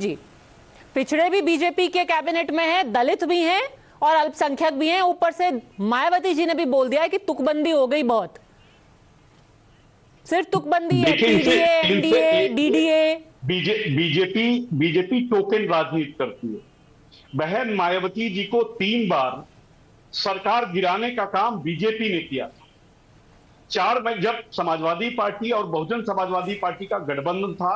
जी, पिछड़े भी बीजेपी के कैबिनेट में हैं, दलित भी हैं और अल्पसंख्यक भी हैं। ऊपर से मायावती जी ने भी बोल दिया है कि तुकबंदी हो गई, बहुत सिर्फ तुकबंदी है, PDA, NDA, DDA. BJP token राजनीति करती है। बहन मायावती जी को 3 बार सरकार गिराने का काम बीजेपी ने किया था। 4 में जब समाजवादी पार्टी और बहुजन समाजवादी पार्टी का गठबंधन था,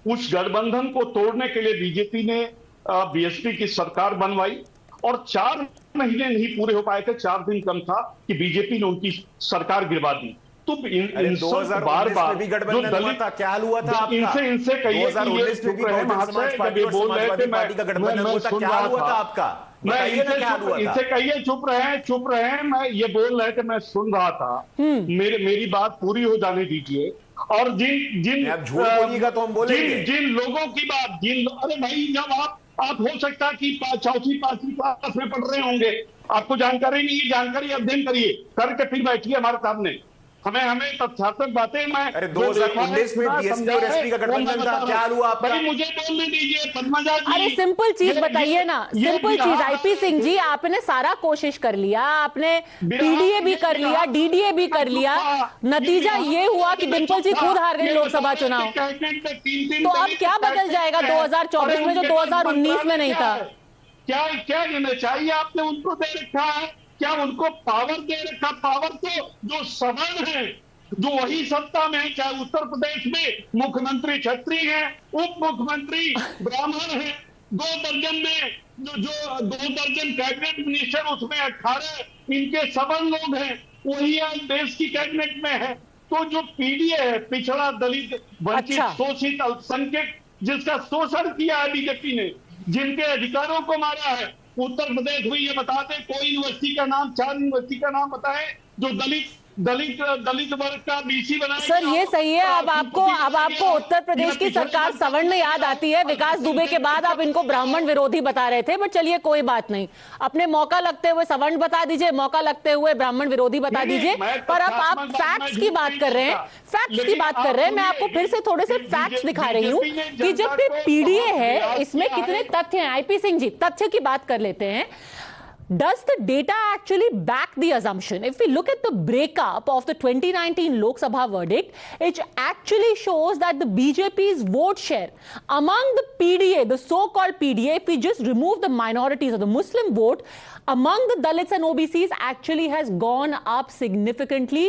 उस गठबंधन को तोड़ने के लिए बीजेपी ने बीएसपी की सरकार बनवाई और 4 महीने नहीं पूरे हो पाए थे, 4 दिन कम था कि बीजेपी ने उनकी सरकार गिरवा दी। तो इन 2019 भी गठबंधन हुआ था, क्या हाल हुआ था आपका? इनसे कहिए 2019 में भी बहुजन समाज पार्टी और समाजवादी पार्टी का गठबंधन हुआ था, क्या हाल हुआ था आपका? इनसे कहिए चुप रहे। मैं ये बोल रहे थे, मैं सुन रहा था। मेरी बात पूरी हो जाने दीजिए। और आप झूठ बोलिएगा तो हम बोलेंगे। जिन लोगों की बात, अरे भाई, जब आप हो सकता है कि 4वीं 5वीं क्लास में पढ़ रहे होंगे, आपको जानकारी नहीं है, जानकारी अध्ययन करिए, करके फिर बैठिए हमारे सामने। हमें तथ्यात्मक बातें। मैं अरे 2019 में बीएसपी और एसपी का गठबंधन था, क्या हुआ आपका? मुझे बोलने दीजिए पद्मजा जी। अरे सिंपल चीज बताइए ना, सिंपल चीज। आईपी सिंह जी, आपने सारा कोशिश कर लिया, आपने पीडीए भी कर लिया, डीडीए भी कर लिया, नतीजा ये हुआ कि डिंपल जी खुद हार गई लोकसभा चुनाव। तो अब क्या बदल जाएगा 2024 में जो 2019 में नहीं था? क्या लेना चाहिए? आपने उनको दे रखा है, क्या उनको पावर दे रखा? पावर तो जो सवर्ण है, जो वही सत्ता में है, चाहे उत्तर प्रदेश में मुख्यमंत्री क्षत्रिय है, उप मुख्यमंत्री ब्राह्मण है, 2 दर्जन में जो 2 दर्जन कैबिनेट मिनिस्टर, उसमें 18 इनके सवर्ण लोग हैं, वही आज देश की कैबिनेट में है। तो जो पीडीए है, पिछड़ा, दलित, वंचित, शोषित, अल्पसंख्यक, जिसका शोषण किया है बीजेपी ने, जिनके अधिकारों को मारा है। उत्तर प्रदेश में ये बता दें, कोई यूनिवर्सिटी का नाम, 4 यूनिवर्सिटी का नाम बताएं जो दलित वर्ग का बीसी बनाया। सर ये सही है। अब आपको उत्तर प्रदेश की सरकार सवर्ण याद आती है। विकास दुबे के बाद आप इनको ब्राह्मण विरोधी बता रहे थे, बट चलिए कोई बात नहीं। अपने मौका लगते हुए सवर्ण बता दीजिए, मौका लगते हुए ब्राह्मण विरोधी बता दीजिए। पर अब आप फैक्ट्स की बात कर रहे हैं, फैक्ट्स की बात कर रहे हैं। मैं आपको फिर से थोड़े से फैक्ट्स दिखा रही हूँ कि जब भी पीडीए है, इसमें कितने तथ्य हैं। आईपी सिंह जी, तथ्य की बात कर लेते हैं। Does the data actually back the assumption? If we look at the breakup of the 2019 Lok Sabha verdict, it actually shows that the BJP's vote share among the PDA, the so-called PDA, if we just remove the minorities or the Muslim vote, among the Dalits and OBCs actually has gone up significantly.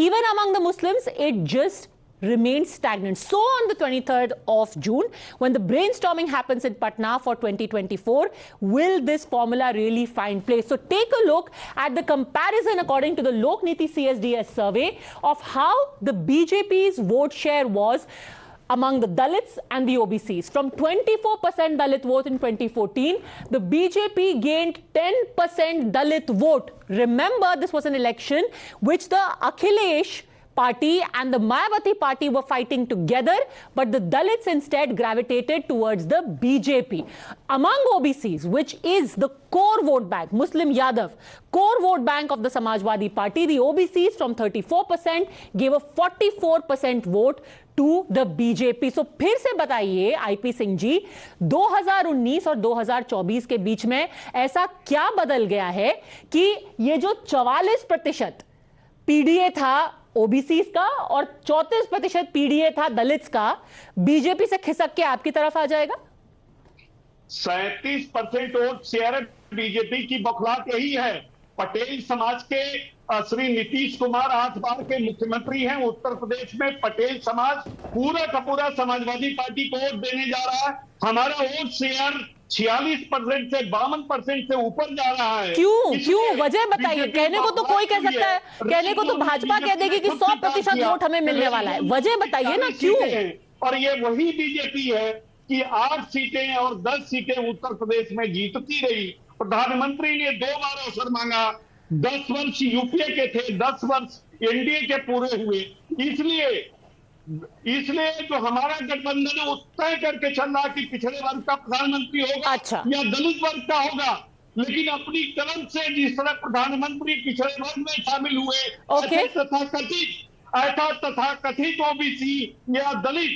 Even among the Muslims, it just remains stagnant. So on the 23rd of June, when the brainstorming happens in Patna for 2024, will this formula really find place? So take a look at the comparison according to the Lokniti CSDS survey of how the BJP's vote share was among the Dalits and the OBCs. From 24% Dalit vote in 2014, the BJP gained 10% Dalit vote. Remember, this was an election which the Akhilesh party and the Mayawati party were fighting together, but the Dalits instead gravitated towards the BJP. Among OBCs, which is the core vote bank, Muslim Yadav, core vote bank of the Samajwadi party, the OBCs from 34% gave a 44% vote to the BJP. So फिर से बताइए IP Singh ji, 2019 और 2024 के बीच में ऐसा क्या बदल गया है कि ये जो 44% पीडीए था ओबीसीज का और 34% पीडीए था दलित्स का, बीजेपी से खिसक के आपकी तरफ आ जाएगा? 37% वोट शेयर बीजेपी की बौखलाहट यही है। पटेल समाज के श्री नीतीश कुमार 8 बार के मुख्यमंत्री हैं उत्तर प्रदेश में। पटेल समाज पूरा का पूरा समाजवादी पार्टी को वोट देने जा रहा है। हमारा वोट शेयर 46% से 52% से ऊपर जा रहा है। क्यों वजह बताइए। कहने को तो कोई कह सकता है, कहने को तो भाजपा कह देगी कि 100% वोट हमें मिलने वाला है। वजह बताइए ना क्यों? और ये वही बीजेपी है कि 8 सीटें और 10 सीटें उत्तर प्रदेश में जीतती रही। प्रधानमंत्री ने 2 बार अवसर मांगा। 10 वर्ष यूपीए के थे, 10 वर्ष एनडीए के पूरे हुए। इसलिए जो हमारा गठबंधन है वो तय करके चल रहा कि पिछड़े वर्ग का प्रधानमंत्री होगा या दलित वर्ग का होगा। लेकिन अपनी कलम से जिस तरह प्रधानमंत्री पिछड़े वर्ग में शामिल हुए, तथा कथित ओबीसी या दलित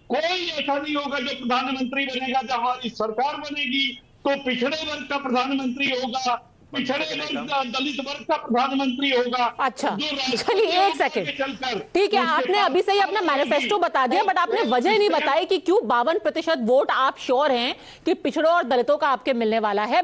कोई ऐसा नहीं होगा जो प्रधानमंत्री बनेगा। जब हमारी सरकार बनेगी तो पिछड़े वर्ग का प्रधानमंत्री होगा, पिछड़े वर्ग का, दलित वर्ग का प्रधानमंत्री होगा। अच्छा, चलिए एक सेकंड, ठीक है, आपने अभी से ही अपना मैनिफेस्टो बता दिया, बट आपने वजह नहीं बताई कि क्यों 52% वोट आप श्योर हैं कि पिछड़ों और दलितों का आपके मिलने वाला है।